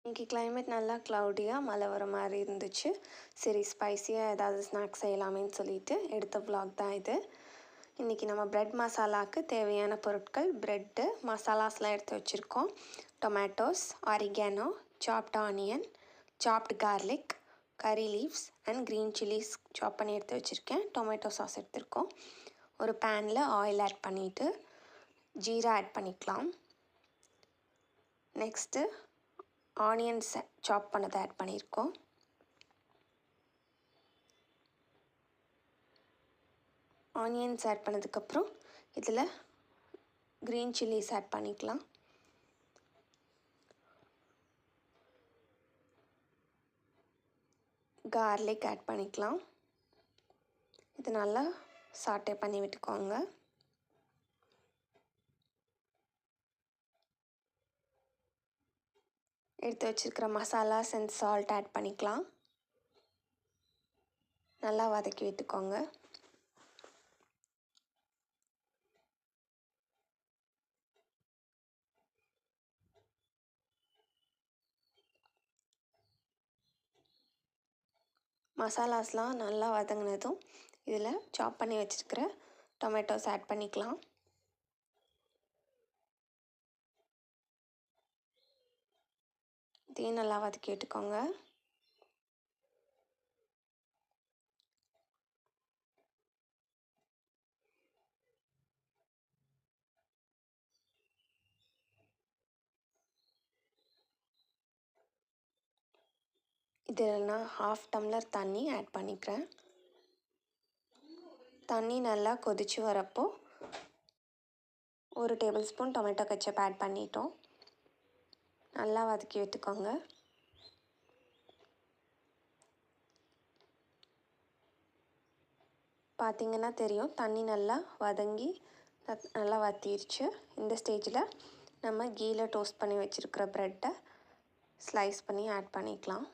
இன்றைக்கி கிளைமேட் நல்லா க்ளவுடியாக மழை வர மாதிரி இருந்துச்சு. சரி ஸ்பைஸியாக ஏதாவது ஸ்நாக்ஸ் செய்யலாமேன்னு சொல்லிட்டு எடுத்த வ்ளாக் தான் இது. இன்றைக்கி நம்ம ப்ரெட் மசாலாவுக்கு தேவையான பொருட்கள் ப்ரெட்டு, மசாலாஸ்லாம் எடுத்து வச்சுருக்கோம். டொமேட்டோஸ், ஆரிகேனோ, சாப்ட் ஆனியன், சாப்டு கார்லிக், கறி லீவ்ஸ் அண்ட் க்ரீன் சில்லிஸ் சாப் பண்ணி எடுத்து வச்சுருக்கேன். டொமேட்டோ சாஸ் எடுத்திருக்கோம். ஒரு பேனில் ஆயில் ஆட் பண்ணிவிட்டு ஜீரா ஆட் பண்ணிக்கலாம். நெக்ஸ்ட்டு ஆனியன்ஸை சாப் பண்ணதை ஆட் பண்ணியிருக்கோம். ஆனியன்ஸ் ஆட் பண்ணதுக்கப்புறம் இதில் க்ரீன் சில்லிஸ் ஆட் பண்ணிக்கலாம். கார்லிக் ஆட் பண்ணிக்கலாம். இது நல்லா சாட்டே பண்ணி விட்டுக்கோங்க. எடுத்து வச்சுருக்கிற மசாலாஸ் அண்ட் சால்ட் ஆட் பண்ணிக்கலாம். நல்லா வதக்கி விட்டுக்கோங்க. மசாலாஸ்லாம் நல்லா வதங்கினதும் இதில் சாப் பண்ணி வச்சுருக்கிற டொமேட்டோஸ் ஆட் பண்ணிக்கலாம். இதையும் நல்லா வதக்கி விட்டுக்கோங்க. இதில் நான் 1/2 டம்ளர் தண்ணி ஆட் பண்ணிக்கிறேன். தண்ணி நல்லா கொதித்து வரப்போ 1 tablespoon tomato ketchup add பண்ணிட்டோம். நல்லா வதக்கி விட்டுக்கோங்க. பார்த்திங்கன்னா தெரியும், தண்ணி நல்லா வதங்கி நல்லா வற்றிருச்சு. இந்த ஸ்டேஜில் நம்ம கீயில் டோஸ்ட் பண்ணி வச்சுருக்கிற ப்ரெட்டை ஸ்லைஸ் பண்ணி ஆட் பண்ணிக்கலாம்.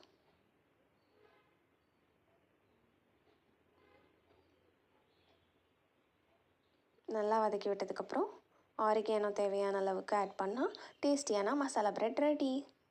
நல்லா வதக்கி விட்டதுக்கப்புறம் ஆரிகேனோ தேவையான அளவுக்கு ஆட் பண்ணால் டேஸ்டியான மசாலா ப்ரெட் ரெடி.